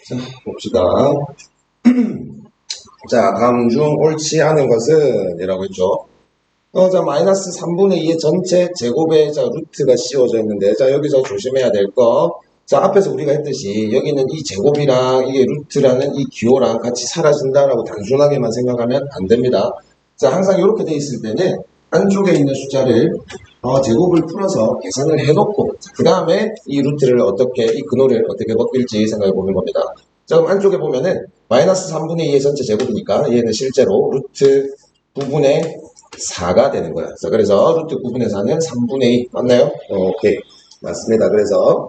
자, 봅시다. 자, 다음 중 옳지 않은 것은 이라고 했죠. 자, 마이너스 3분의 2의 전체 제곱에 자, 루트가 씌워져 있는데, 자, 여기서 조심해야 될 거. 자, 앞에서 우리가 했듯이, 여기는 이 제곱이랑 이게 루트라는 이 기호랑 같이 사라진다라고 단순하게만 생각하면 안 됩니다. 자, 항상 이렇게 돼 있을 때는 안쪽에 있는 숫자를 제곱을 풀어서 계산을 해놓고, 그 다음에 이 루트를 어떻게, 이 근호를 어떻게 바뀔지 생각해 보는 겁니다. 자, 그럼 안쪽에 보면은 마이너스 3분의 2의 전체 제곱이니까 얘는 실제로 루트 9분의 4가 되는 거야. 자, 그래서 루트 9분의 4는 3분의 2 맞나요? 오케이. 맞습니다. 그래서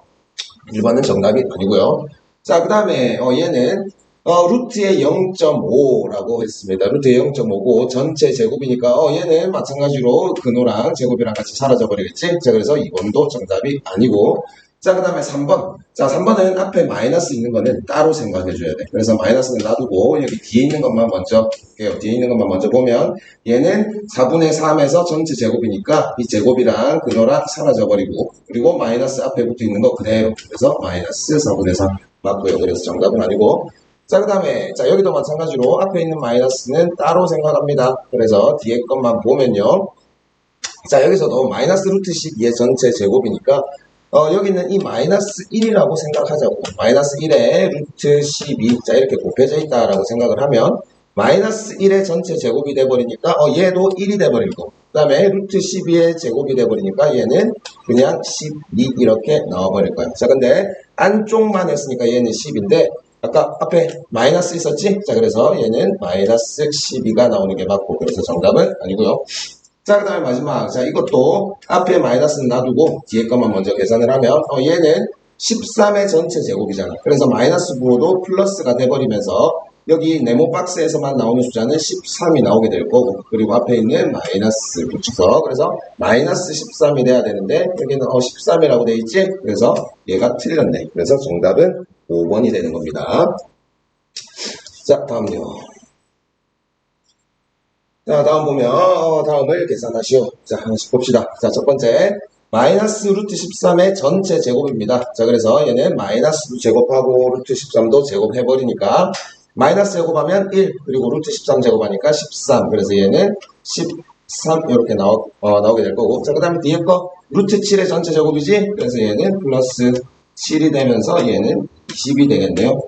1번은 정답이 아니고요. 자, 그 다음에 얘는 루트의 0.5라고 했습니다. 루트의 0.5고 전체 제곱이니까 얘는 마찬가지로 근호랑 제곱이랑 같이 사라져 버리겠지. 자, 그래서 2번도 정답이 아니고, 자, 그 다음에 3번. 자, 3번은 앞에 마이너스 있는 거는 따로 생각해 줘야 돼. 그래서 마이너스는 놔두고 여기 뒤에 있는 것만 먼저 볼게요. 뒤에 있는 것만 먼저 보면 얘는 4분의 3에서 전체 제곱이니까 이 제곱이랑 근호랑 사라져 버리고, 그리고 마이너스 앞에 붙어 있는 거 그대로. 그래서 마이너스 4분의 3 맞고요. 그래서 정답은 아니고, 자, 그 다음에 자, 여기도 마찬가지로 앞에 있는 마이너스는 따로 생각합니다. 그래서 뒤에 것만 보면요. 자, 여기서도 마이너스 루트 12의 전체 제곱이니까 여기는 이 마이너스 1이라고 생각하자고. 마이너스 1에 루트 12, 자, 이렇게 곱해져 있다라고 생각을 하면 마이너스 1의 전체 제곱이 돼버리니까 얘도 1이 돼버리고, 그 다음에 루트 12의 제곱이 돼버리니까 얘는 그냥 12 이렇게 나와버릴 거야. 자, 근데 안쪽만 했으니까 얘는 10인데 아까 앞에 마이너스 있었지? 자, 그래서 얘는 마이너스 12가 나오는 게 맞고, 그래서 정답은 아니고요. 자, 그 다음에 마지막. 자, 이것도 앞에 마이너스는 놔두고 뒤에 것만 먼저 계산을 하면 얘는 13의 전체 제곱이잖아. 그래서 마이너스 부호도 플러스가 돼버리면서 여기 네모 박스에서만 나오는 숫자는 13이 나오게 될 거고, 그리고 앞에 있는 마이너스 붙여서, 그래서 마이너스 13이 돼야 되는데 여기는 13이라고 돼 있지? 그래서 얘가 틀렸네. 그래서 정답은 5번이 되는 겁니다. 자, 다음요. 자, 다음 보면 다음을 계산하시오. 자, 하나씩 봅시다. 자, 첫 번째 마이너스 루트 13의 전체 제곱입니다. 자, 그래서 얘는 마이너스도 제곱하고 루트 13도 제곱해버리니까 마이너스 제곱하면 1, 그리고 루트 13 제곱하니까 13. 그래서 얘는 13 이렇게 나오게 될 거고, 자, 그 다음에 뒤에 거 루트 7의 전체 제곱이지. 그래서 얘는 플러스 7이 되면서 얘는 20이 되겠네요.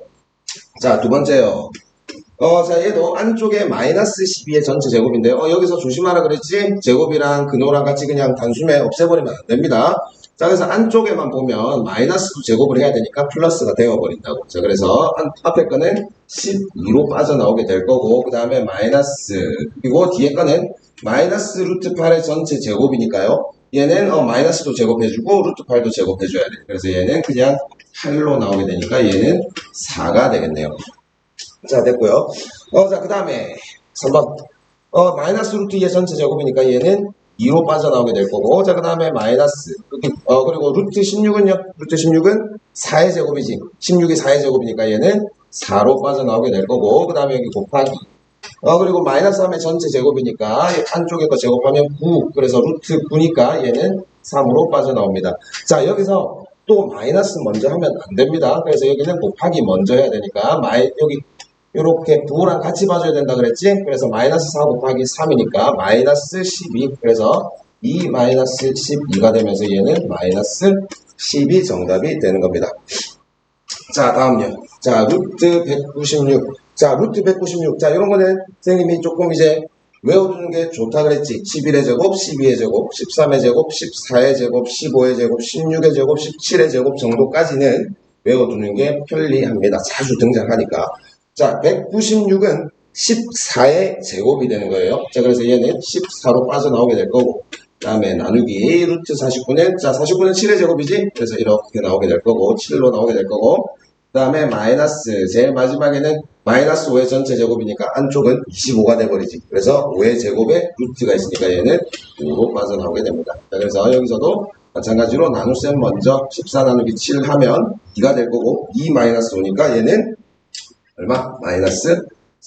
자, 두 번째요. 자, 얘도 안쪽에 마이너스 12의 전체 제곱인데요. 여기서 조심하라 그랬지? 제곱이랑 근호랑 같이 그냥 단숨에 없애버리면 안 됩니다. 자, 그래서 안쪽에만 보면 마이너스도 제곱을 해야 되니까 플러스가 되어버린다고. 자, 그래서 앞에 거는 12로 빠져나오게 될 거고, 그 다음에 마이너스, 그리고 뒤에 거는 마이너스 루트 8의 전체 제곱이니까요. 얘는 마이너스도 제곱해주고 루트 8도 제곱해줘야 돼. 그래서 얘는 그냥 8로 나오게 되니까 얘는 4가 되겠네요. 자, 됐고요. 자, 그 다음에 3번. 마이너스 루트 2의 전체 제곱이니까 얘는 2로 빠져나오게 될 거고, 자, 그 다음에 마이너스. 그리고 루트 16은요? 루트 16은 4의 제곱이지. 16이 4의 제곱이니까 얘는 4로 빠져나오게 될 거고, 그 다음에 여기 곱하기. 그리고 마이너스 3의 전체 제곱이니까 안쪽에 거 제곱하면 9. 그래서 루트 9니까 얘는 3으로 빠져나옵니다. 자, 여기서 또 마이너스 먼저 하면 안 됩니다. 그래서 여기는 곱하기 먼저 해야 되니까 여기 이렇게 부호랑 같이 봐줘야 된다 그랬지? 그래서 마이너스 4 곱하기 3이니까 마이너스 12. 그래서 2 마이너스 12가 되면서 얘는 마이너스 10이 정답이 되는 겁니다. 자, 다음요. 자, 루트 196. 자, 루트 196. 자, 이런 거는 선생님이 조금 이제 외워두는 게 좋다 그랬지. 11의 제곱, 12의 제곱, 13의 제곱, 14의 제곱, 15의 제곱, 16의 제곱, 17의 제곱 정도까지는 외워두는 게 편리합니다. 자주 등장하니까. 자, 196은 14의 제곱이 되는 거예요. 자, 그래서 얘는 14로 빠져나오게 될 거고, 그 다음에 나누기 루트 49는, 자, 49는 7의 제곱이지? 그래서 이렇게 나오게 될 거고, 7로 나오게 될 거고, 그 다음에 마이너스, 제일 마지막에는 마이너스 5의 전체 제곱이니까 안쪽은 25가 돼버리지. 그래서 5의 제곱에 루트가 있으니까 얘는 5로 빠져나오게 됩니다. 자, 그래서 여기서도 마찬가지로 나눗셈 먼저 14 나누기 7 하면 2가 될 거고, 2 마이너스 5니까 얘는 얼마? 마이너스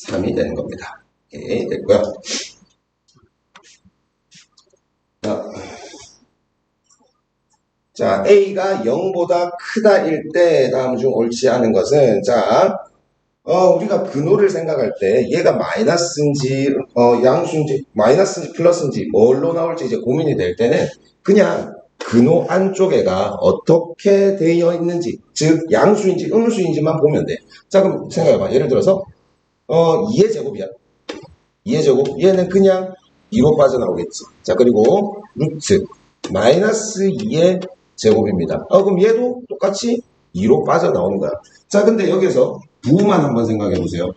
3이 되는 겁니다. 오케이, 됐고요. 자, 자, A가 0보다 크다일 때 다음 중 옳지 않은 것은, 자, 우리가 근호를 생각할 때 얘가 마이너스인지, 양수인지, 마이너스인지 플러스인지 뭘로 나올지 이제 고민이 될 때는 그냥 근호 안쪽에가 어떻게 되어 있는지, 즉, 양수인지 음수인지만 보면 돼. 자, 그럼 생각해봐. 예를 들어서, 2의 제곱이야. 2의 제곱. 얘는 그냥 2로 빠져나오겠지. 자, 그리고 루트, 마이너스 2의 제곱입니다. 그럼 얘도 똑같이 2로 빠져나오는 거야. 자, 근데 여기서 부만 한번 생각해 보세요.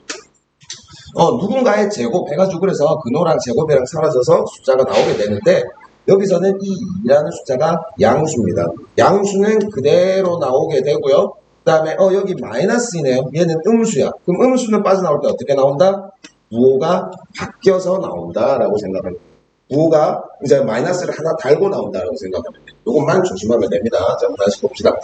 누군가의 제곱 해가지고 그래서 근호랑 제곱이랑 사라져서 숫자가 나오게 되는데 여기서는 이 2라는 숫자가 양수입니다. 양수는 그대로 나오게 되고요. 그 다음에 여기 마이너스이네요. 얘는 음수야. 그럼 음수는 빠져나올 때 어떻게 나온다? 부호가 바뀌어서 나온다라고 생각합니다. 부호가 이제 마이너스를 하나 달고 나온다라고 생각합니다. 이것만 조심하면 됩니다. 자, 다시 봅시다.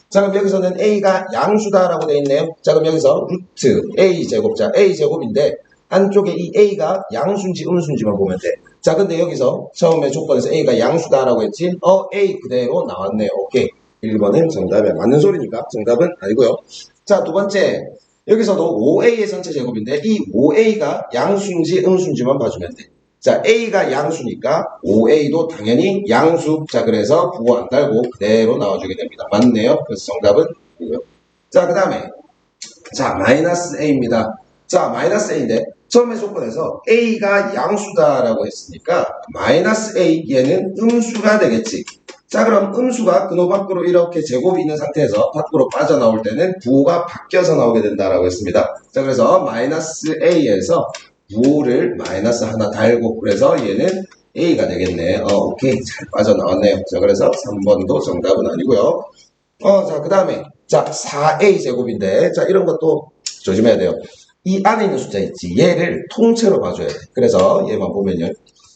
자, 그럼 여기서는 A가 양수다라고 되어 있네요. 자, 그럼 여기서 루트 A제곱, 자, A제곱인데 안쪽에 이 A가 양수인지 음수인지만 보면 돼. 자, 근데 여기서 처음에 조건에서 A가 양수다라고 했지? A 그대로 나왔네요. 오케이. 1번은 정답에 맞는 소리니까 정답은 아니고요. 자, 두 번째. 여기서도 5A의 전체 제곱인데 이 5A가 양수인지 음수인지만 봐주면 돼. 자, A가 양수니까 5A도 당연히 양수. 자, 그래서 부호 안 달고 그대로 나와주게 됩니다. 맞네요. 그래서 정답은 이고요. 자, 그 다음에 자, 마이너스 A입니다. 자, 마이너스 A인데 처음에 조건에서 A가 양수다라고 했으니까 마이너스 A 얘는 음수가 되겠지. 자, 그럼 음수가 근호 밖으로 이렇게 제곱이 있는 상태에서 밖으로 빠져나올 때는 부호가 바뀌어서 나오게 된다라고 했습니다. 자, 그래서 마이너스 A에서 부호를 마이너스 하나 달고 그래서 얘는 A가 되겠네. 오케이. 잘 빠져나왔네요. 자, 그래서 3번도 정답은 아니고요. 자, 그 다음에 자, 4A 제곱인데 자, 이런 것도 조심해야 돼요. 이 안에 있는 숫자 있지. 얘를 통째로 봐줘야 돼. 그래서 얘만 보면요.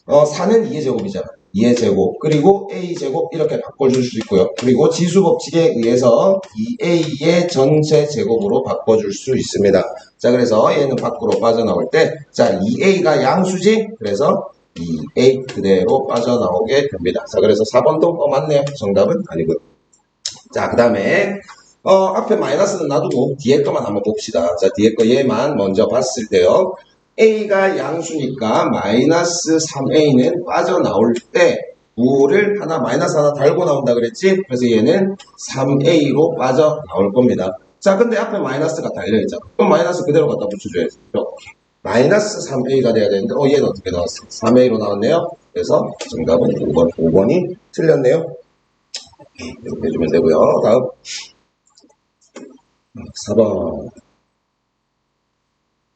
4는 2의 제곱이잖아. 2의 제곱, 그리고 A 제곱 이렇게 바꿔줄 수 있고요. 그리고 지수 법칙에 의해서 2A의 전체 제곱으로 바꿔줄 수 있습니다. 자, 그래서 얘는 밖으로 빠져나올 때, 자, 2A가 양수지? 그래서 2A 그대로 빠져나오게 됩니다. 자, 그래서 4번도 맞네요. 정답은 아니고요. 자, 그 다음에 앞에 마이너스는 놔두고 뒤에 거만 한번 봅시다. 자, 뒤에 거 얘만 먼저 봤을 때요. A가 양수니까 마이너스 3A는 빠져나올 때 부호를 마이너스 하나 달고 나온다 그랬지? 그래서 얘는 3A로 빠져나올 겁니다. 자, 근데 앞에 마이너스가 달려있잖아. 그럼 마이너스 그대로 갖다 붙여줘야지. 이렇게. 마이너스 3A가 돼야 되는데 얘는 어떻게 나왔어? 3A로 나왔네요. 그래서 정답은 5번. 5번이 틀렸네요. 이렇게 해주면 되고요. 다음 4번.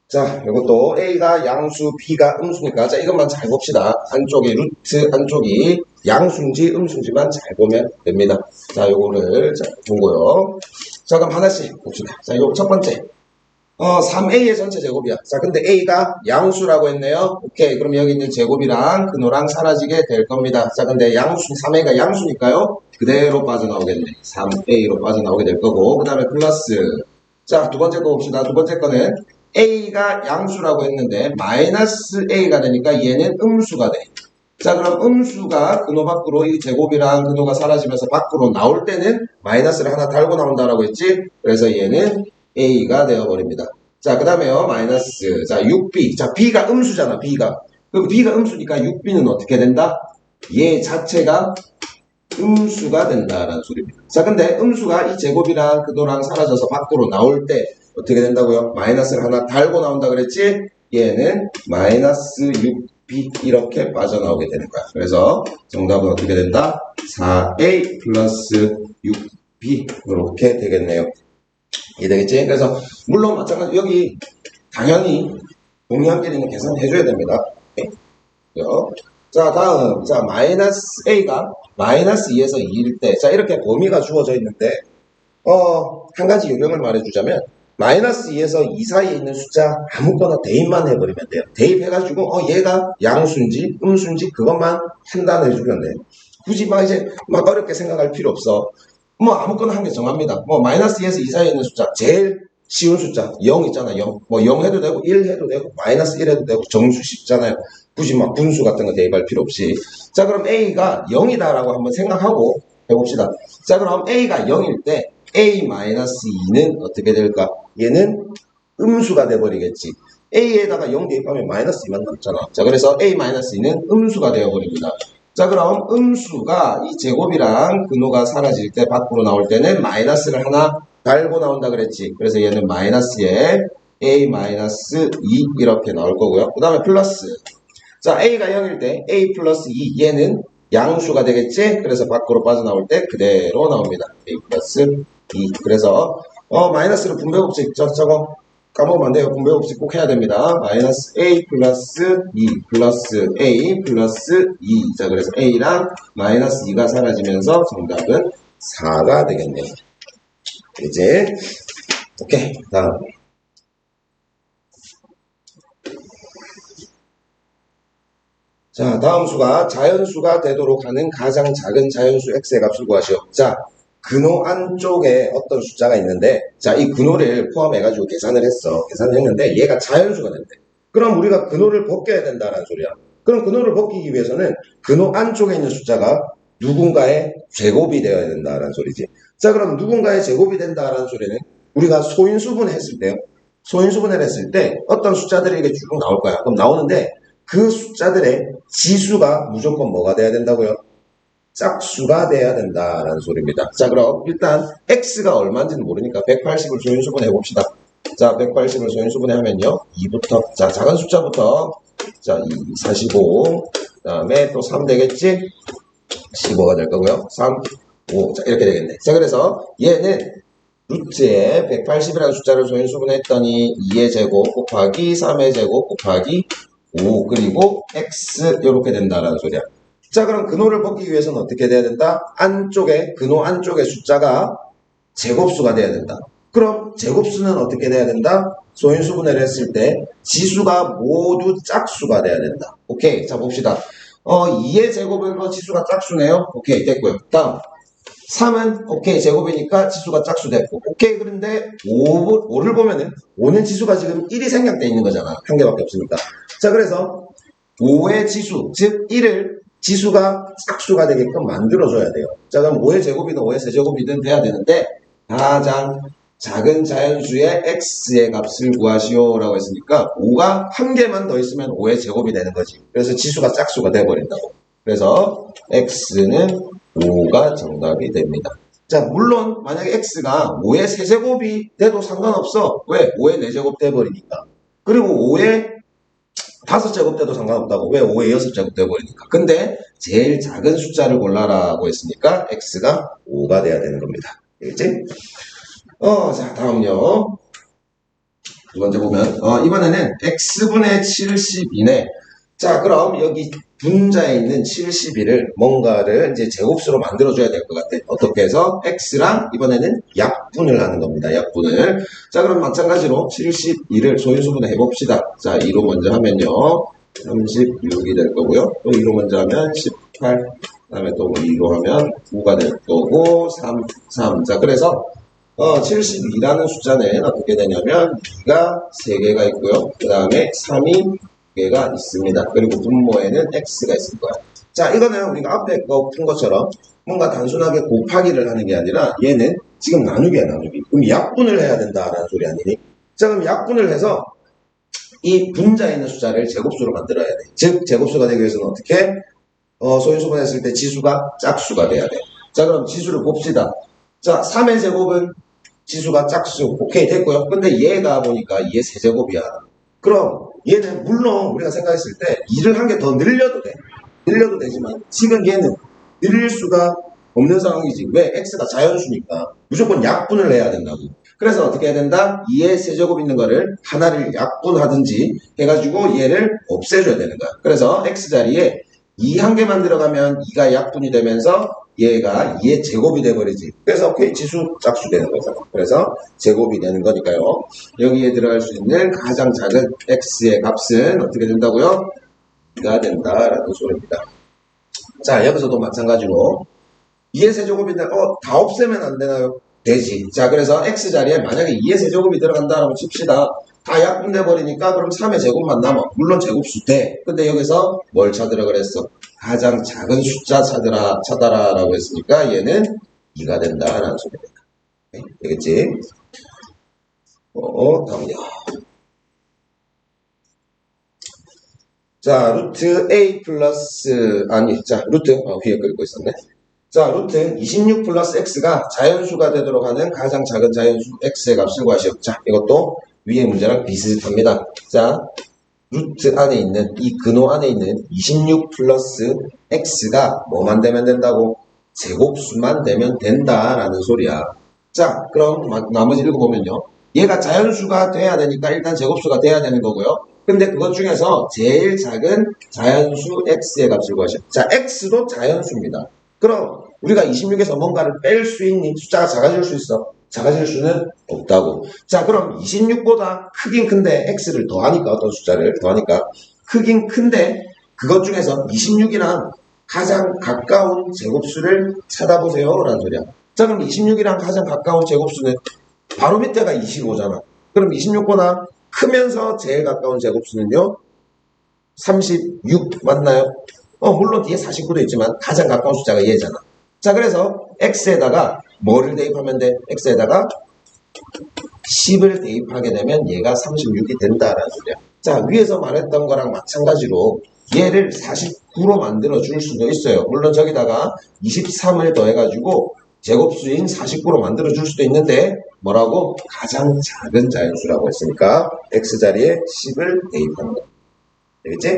자, 이것도 A가 양수, B가 음수니까 자, 이것만 잘 봅시다. 안쪽에 루트 안쪽이 양수인지 음수인지만 잘 보면 됩니다. 자, 요거를 자, 보고요. 자, 그럼 하나씩 봅시다. 자, 요 첫 번째. 3A의 전체 제곱이야. 자, 근데 A가 양수라고 했네요. 오케이. 그럼 여기 있는 제곱이랑 근호랑 사라지게 될 겁니다. 자, 근데 3A가 양수니까요. 그대로 빠져나오겠네. 3A로 빠져나오게 될 거고. 그 다음에 플러스. 자, 두 번째 거 봅시다. 두 번째 거는 A가 양수라고 했는데 마이너스 A가 되니까 얘는 음수가 돼. 자, 그럼 음수가 근호 밖으로 이 제곱이랑 근호가 사라지면서 밖으로 나올 때는 마이너스를 하나 달고 나온다라고 했지? 그래서 얘는 A가 되어버립니다. 자, 그 다음에요. 마이너스. 자, 6B. 자, B가 음수잖아, B가. 그럼 B가 음수니까 6B는 어떻게 된다? 얘 자체가 음수가 된다라는 소리입니다. 자, 근데 음수가 이 제곱이랑 근호랑 사라져서 밖으로 나올 때 어떻게 된다고요? 마이너스를 하나 달고 나온다 그랬지? 얘는 마이너스 6B 이렇게 빠져나오게 되는 거야. 그래서 정답은 어떻게 된다? 4A 플러스 6B 이렇게 되겠네요. 이해되겠지? 그래서 물론 마찬가지 여기 당연히 동의함끼리는 계산해줘야 됩니다. 자, 다음 자 마이너스 A가 마이너스 2에서 2일 때 자 이렇게 범위가 주어져 있는데 한 가지 요령을 말해주자면 마이너스 2에서 2 사이에 있는 숫자 아무거나 대입만 해버리면 돼요. 대입해가지고 얘가 양수인지 음수인지 그것만 판단해주면 돼요. 굳이 이제 어렵게 생각할 필요 없어. 아무거나 한 개 정합니다. 마이너스 2에서 2 사이에 있는 숫자 제일 쉬운 숫자 0 있잖아. 0. 0 해도 되고 1 해도 되고 마이너스 1 해도 되고 정수 쉽잖아요. 굳이 분수 같은 거 대입할 필요 없이. 자, 그럼 A가 0이다라고 한번 생각하고 해봅시다. 자, 그럼 a가 0일 때 a-2는 어떻게 될까? 얘는 음수가 돼버리겠지. a에다가 0 대입하면 마이너스 2만 남잖아. 자, 그래서 a-2는 음수가 되어버립니다. 자, 그럼 음수가 이 제곱이랑 근호가 사라질 때 밖으로 나올 때는 마이너스를 하나 달고 나온다 그랬지. 그래서 얘는 마이너스에 a-2 이렇게 나올 거고요. 그 다음에 플러스. 자, a가 0일 때 a 플러스 2 얘는 양수가 되겠지. 그래서 밖으로 빠져나올 때 그대로 나옵니다. a 플러스 2. 그래서 마이너스를 분배법칙 저거 까먹으면 안 돼요. 분배법칙 꼭 해야 됩니다. 마이너스 a 플러스 2 플러스 a 플러스 2. 자, 그래서 a랑 마이너스 2가 사라지면서 정답은 4가 되겠네요. 이제 오케이. 다음. 자, 다음 수가 자연수가 되도록 하는 가장 작은 자연수 x의 값을 구하시오. 자, 근호 안쪽에 어떤 숫자가 있는데, 자, 이 근호를 포함해가지고 계산을 했는데, 얘가 자연수가 된대. 그럼 우리가 근호를 벗겨야 된다는 소리야. 그럼 근호를 벗기기 위해서는 근호 안쪽에 있는 숫자가 누군가의 제곱이 되어야 된다는 소리지. 자, 그럼 누군가의 제곱이 된다는 소리는 우리가 소인수분해 했을 때요. 소인수분해를 했을 때 어떤 숫자들이 이렇게 쭉 나올 거야. 그럼 나오는데, 그 숫자들의 지수가 무조건 뭐가 돼야 된다고요? 짝수가 돼야 된다라는 소리입니다. 자, 그럼 일단 x가 얼마인지는 모르니까 180을 소인수분해 봅시다. 자, 180을 소인수분해 하면요. 2부터, 자, 작은 숫자부터, 자, 2, 45, 그 다음에 또 3 되겠지? 15가 될 거고요. 3, 5, 자, 이렇게 되겠네. 자, 그래서 얘는 루트에 180이라는 숫자를 소인수분했더니 2의 제곱 곱하기 3의 제곱 곱하기 5 그리고 x 이렇게 된다라는 소리야. 자, 그럼 근호를 벗기기 위해서는 어떻게 돼야 된다? 근호 안쪽에 숫자가 제곱수가 돼야 된다. 그럼 제곱수는 어떻게 돼야 된다? 소인수분해를 했을 때 지수가 모두 짝수가 돼야 된다. 오케이, 자 봅시다. 2의 제곱은 지수가 짝수네요. 오케이, 됐고요. 다음 3은 오케이 제곱이니까 지수가 짝수 됐고 오케이. 그런데 5를 보면은 5는 지수가 지금 1이 생략되어 있는 거잖아. 한 개밖에 없으니까. 자, 그래서 5의 지수 즉 1을 지수가 짝수가 되게끔 만들어줘야 돼요. 자, 그럼 5의 제곱이든 5의 세제곱이든 돼야 되는데 가장 작은 자연수의 x의 값을 구하시오 라고 했으니까 5가 한 개만 더 있으면 5의 제곱이 되는 거지. 그래서 지수가 짝수가 돼버린다고. 그래서 x는 5가 정답이 됩니다. 자, 물론 만약에 x가 5의 세제곱이 돼도 상관없어. 왜? 5의 4제곱 돼버리니까. 그리고 5의 5제곱 돼도 상관없다고. 왜? 5의 6제곱 돼버리니까. 근데 제일 작은 숫자를 골라라고 했으니까 x가 5가 돼야 되는 겁니다. 알겠지? 자, 다음요. 두 번째 보면, 이번에는 x분의 72네. 자, 그럼 여기 분자에 있는 72를 뭔가를 이제 제곱수로 만들어줘야 될 것 같아. 어떻게 해서? x랑 이번에는 약분을 하는 겁니다. 약분을. 자, 그럼 마찬가지로 72를 소인수분해 해봅시다. 자, 2로 먼저 하면요. 36이 될 거고요. 또 2로 먼저 하면 18. 그 다음에 또 2로 하면 9가 될 거고, 3. 자, 그래서 72라는 숫자는 어떻게 되냐면 2가 3개가 있고요. 그 다음에 3이 2개가 있습니다. 그리고 분모에는 x가 있을 거야. 자, 이거는 우리가 앞에 푼 것처럼 뭔가 단순하게 곱하기를 하는 게 아니라 얘는 지금 나누기야, 나누기. 그럼 약분을 해야 된다라는 소리 아니니? 자, 그럼 약분을 해서 이 분자에 있는 숫자를 제곱수로 만들어야 돼. 즉, 제곱수가 되기 위해서는 어떻게? 소인수분했을 때 지수가 짝수가 돼야 돼. 자, 그럼 지수를 봅시다. 자, 3의 제곱은 지수가 짝수. 오케이, 됐고요. 근데 얘가 보니까 2의 세제곱이야. 그럼 얘는 물론 우리가 생각했을 때 2를 한 개 더 늘려도 돼. 늘려도 되지만 지금 얘는 늘릴 수가 없는 상황이지. 왜? x가 자연수니까. 무조건 약분을 해야 된다고. 그래서 어떻게 해야 된다? 2의 세제곱 있는 거를 하나를 약분하든지 해가지고 얘를 없애줘야 되는 거야. 그래서 x 자리에 2 한 개만 들어가면 2가 약분이 되면서 얘가 2의 제곱이 돼버리지. 그래서 오케이, 지수 짝수 되는 거잖아. 그래서 제곱이 되는 거니까요. 여기에 들어갈 수 있는 가장 작은 x의 값은 어떻게 된다고요? 2가 된다라는 소리입니다. 자, 여기서도 마찬가지로 2의 세제곱인데 다 없애면 안 되나요? 되지. 자, 그래서 x 자리에 만약에 2의 세제곱이 들어간다라고 칩시다. 다 약분돼 버리니까 그럼 3의 제곱만 남아. 물론 제곱수 돼. 근데 여기서 뭘 찾으라 그랬어? 가장 작은 숫자 찾아라라고 했으니까 얘는 2가 된다라는 소리입니다. 되겠지? 다음요. 자, 루트 A 플러스, 루트, 위에 긁고 있었네. 자, 루트 26 플러스 x가 자연수가 되도록 하는 가장 작은 자연수 x의 값을 구하시오. 자, 이것도 위의 문제랑 비슷합니다. 자, 루트 안에 있는, 이 근호 안에 있는 26 플러스 x가 뭐만 되면 된다고? 제곱수만 되면 된다라는 소리야. 자, 그럼 나머지 읽어보면요. 얘가 자연수가 돼야 되니까 일단 제곱수가 돼야 되는 거고요. 근데 그것 중에서 제일 작은 자연수 x의 값을 구하시오. 자, x도 자연수입니다. 그럼 우리가 26에서 뭔가를 뺄 수 있니? 숫자가 작아질 수 있어? 작아질 수는 없다고. 자, 그럼 26보다 크긴 큰데 x를 더하니까 어떤 숫자를 더하니까 크긴 큰데 그것 중에서 26이랑 가장 가까운 제곱수를 찾아보세요 라는 소리야. 자, 그럼 26이랑 가장 가까운 제곱수는 바로 밑에가 25잖아. 그럼 26보다 크면서 제일 가까운 제곱수는요? 36 맞나요? 물론 뒤에 49도 있지만 가장 가까운 숫자가 얘잖아. 자, 그래서 x에다가 뭐를 대입하면 돼? x에다가 10을 대입하게 되면 얘가 36이 된다라는 소리야. 자, 위에서 말했던 거랑 마찬가지로 얘를 49로 만들어 줄 수도 있어요. 물론 저기다가 23을 더해가지고 제곱수인 49로 만들어 줄 수도 있는데 뭐라고? 가장 작은 자연수라고 했으니까 x자리에 10을 대입하는 거. 되겠지?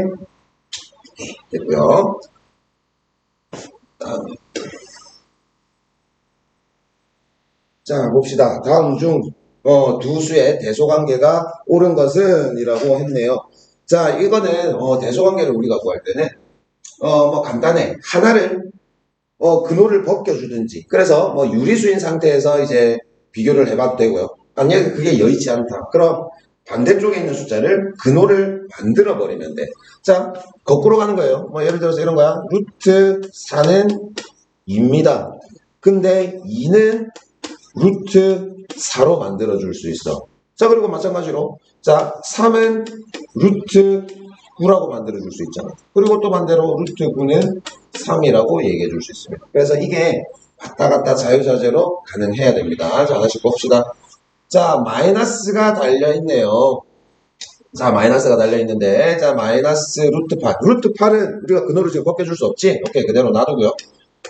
네, 됐고요. 다음. 자, 봅시다. 다음 중 두 수의 대소관계가 옳은 것은 이라고 했네요. 자, 이거는 대소관계를 우리가 구할 때는 뭐 간단해. 하나를 근호를 벗겨주든지 그래서 뭐 유리수인 상태에서 이제 비교를 해봐도 되고요. 만약에 그게 여의치 않다. 그럼 반대쪽에 있는 숫자를 근호를 만들어 버리면 돼. 자, 거꾸로 가는 거예요. 뭐 예를 들어서 이런 거야. 루트 4는 2입니다. 근데 2는 루트 4로 만들어 줄 수 있어. 자, 그리고 마찬가지로 자, 3은 루트 9라고 만들어 줄 수 있잖아. 그리고 또 반대로 루트 9는 3이라고 얘기해 줄 수 있습니다. 그래서 이게 왔다 갔다 자유자재로 가능해야 됩니다. 자, 하나씩 봅시다. 자, 마이너스가 달려있네요. 자, 마이너스가 달려있는데, 자, 마이너스 루트 8. 루트 8은 우리가 근호를 지금 벗겨줄 수 없지? 오케이, 그대로 놔두고요.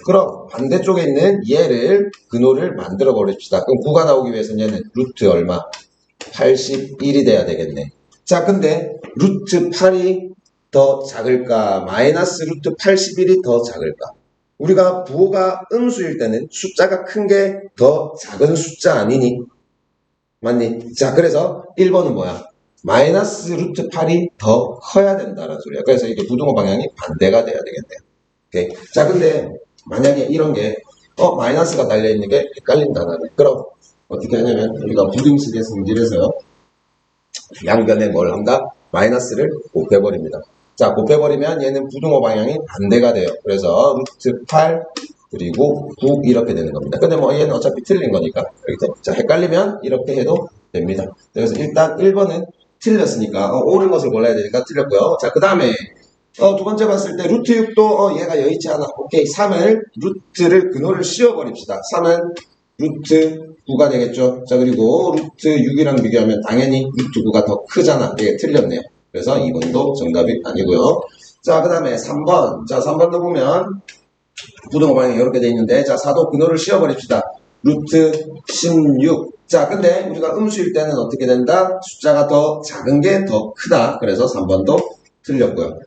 그럼 반대쪽에 있는 얘를 근호를 만들어 버립시다. 그럼 9가 나오기 위해서는 얘는 루트 얼마? 81이 돼야 되겠네. 자, 근데 루트 8이 더 작을까? 마이너스 루트 81이 더 작을까? 우리가 부호가 음수일 때는 숫자가 큰 게 더 작은 숫자 아니니? 맞니? 자, 그래서 1번은 뭐야? 마이너스 루트 8이 더 커야 된다는 소리야. 그래서 이게 부등호 방향이 반대가 돼야 되겠네요. 오케이. 자, 근데 만약에 이런 게 마이너스가 달려있는 게 헷갈린다 나는. 그럼 어떻게 하냐면 우리가 부등식의 성질에서요. 양변에 뭘 한다? 마이너스를 곱해버립니다. 자, 곱해버리면 얘는 부등호 방향이 반대가 돼요. 그래서 루트 8 그리고 9 이렇게 되는 겁니다. 근데 뭐 얘는 어차피 틀린 거니까 이렇게. 자, 헷갈리면 이렇게 해도 됩니다. 그래서 일단 1번은 틀렸으니까 옳은 것을 골라야 되니까 틀렸고요. 자, 그 다음에 두 번째 봤을 때 루트 6도 얘가 여의치 않아. 오케이. 3을 루트를 근호를 씌워버립시다. 3은 루트 9가 되겠죠. 자, 그리고 루트 6이랑 비교하면 당연히 루트 9가 더 크잖아. 이게 틀렸네요. 그래서 2번도 정답이 아니고요. 자, 그 다음에 3번. 자, 3번도 보면 부등호 방향이 이렇게 돼 있는데, 자, 4도 근호를 씌워버립시다. 루트 16. 자, 근데 우리가 음수일 때는 어떻게 된다? 숫자가 더 작은 게 더 크다. 그래서 3번도 틀렸고요.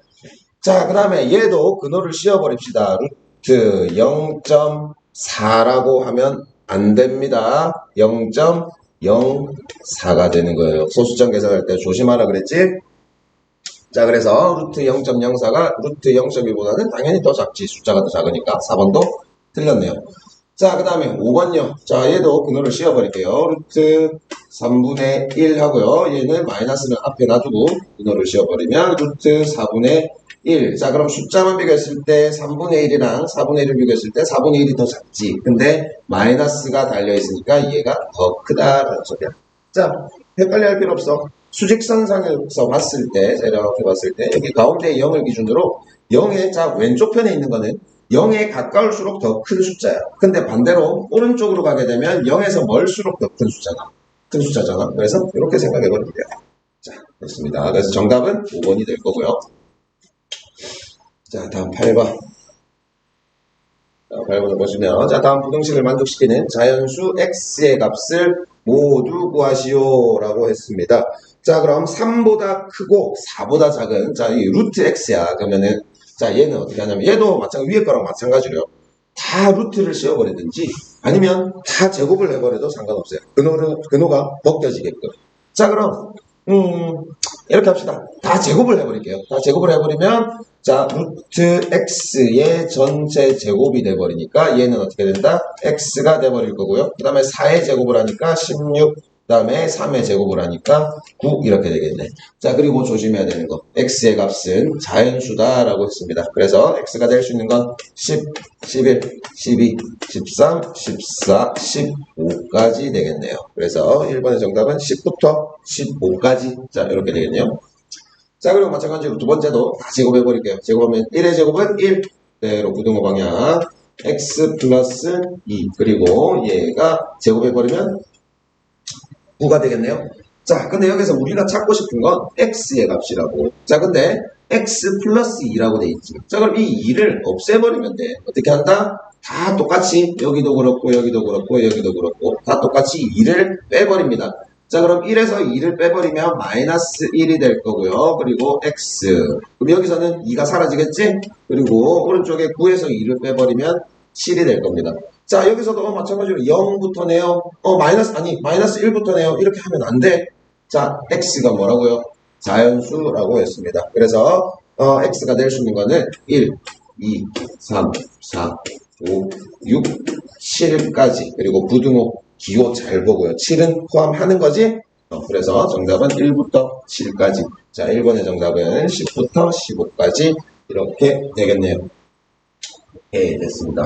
자, 그 다음에 얘도 근호를 씌워버립시다. 루트 0.4라고 하면 안 됩니다. 0.04가 되는 거예요. 소수점 계산할 때 조심하라 그랬지? 자, 그래서 루트 0.04가 루트 0.1보다는 당연히 더 작지. 숫자가 더 작으니까 4번도 틀렸네요. 자, 그 다음에 5번요. 자, 얘도 근호를 씌워버릴게요. 루트 3분의 1 하고요. 얘는 마이너스는 앞에 놔두고 근호를 씌워버리면 루트 4분의 1. 자, 그럼 숫자만 비교했을 때 3분의 1이랑 4분의 1을 비교했을 때 4분의 1이 더 작지. 근데 마이너스가 달려있으니까 얘가 더 크다라는 소리야. 자, 헷갈려 할 필요 없어. 수직선상에서 봤을 때, 이렇게 봤을 때, 여기 가운데 0을 기준으로 0의 자 왼쪽 편에 있는 거는 0에 가까울수록 더 큰 숫자야. 근데 반대로 오른쪽으로 가게 되면 0에서 멀수록 더 큰 숫자다. 큰 숫자잖아. 그래서 이렇게 생각해 버리면 돼요. 자, 그렇습니다. 그래서 정답은 5번이 될 거고요. 자, 다음 8번. 자, 8번을 보시면, 자, 다음 부등식을 만족시키는 자연수 x의 값을 모두 구하시오. 라고 했습니다. 자, 그럼 3보다 크고 4보다 작은, 자, 이 루트 x야. 그러면은, 자, 얘는 어떻게 하냐면, 얘도 위에 거랑 마찬가지로요. 다 루트를 씌워버리든지, 아니면 다 제곱을 해버려도 상관없어요. 근호가 벗겨지게끔. 자, 그럼, 이렇게 합시다. 다 제곱을 해버릴게요. 다 제곱을 해버리면, 자, 루트 x의 전체 제곱이 돼버리니까 얘는 어떻게 된다? x가 돼버릴 거고요. 그 다음에 4의 제곱을 하니까 16, 그 다음에 3의 제곱을 하니까 9 이렇게 되겠네. 자, 그리고 조심해야 되는 거. x의 값은 자연수다라고 했습니다. 그래서 x가 될 수 있는 건 10, 11, 12, 13, 14, 15까지 되겠네요. 그래서 1번의 정답은 10부터 15까지. 자, 이렇게 되겠네요. 자, 그리고 마찬가지로 두 번째도 다 제곱해 버릴게요. 제곱하면 1의 제곱은 1. 그대로 부등호 방향. x 플러스 2. 그리고 얘가 제곱해 버리면 9가 되겠네요. 자, 근데 여기서 우리가 찾고 싶은 건 x의 값이라고. 자, 근데 x 플러스 2라고 돼 있지. 자, 그럼 이 2를 없애버리면 돼. 어떻게 한다? 다 똑같이 여기도 그렇고 여기도 그렇고 여기도 그렇고 다 똑같이 2를 빼버립니다. 자, 그럼 1에서 2를 빼버리면 마이너스 1이 될 거고요. 그리고 x. 그럼 여기서는 2가 사라지겠지? 그리고 오른쪽에 9에서 2를 빼버리면 7이 될 겁니다. 자, 여기서도 마찬가지로 0부터 내요. 마이너스 1부터 내요. 이렇게 하면 안 돼. 자, x가 뭐라고요? 자연수라고 했습니다. 그래서 x가 될 수 있는 거는 1, 2, 3, 4, 5, 6, 7까지. 그리고 부등호, 기호 잘 보고요. 7은 포함하는 거지? 그래서 정답은 1부터 7까지. 자, 1번의 정답은 10부터 15까지 이렇게 되겠네요. 네, 됐습니다.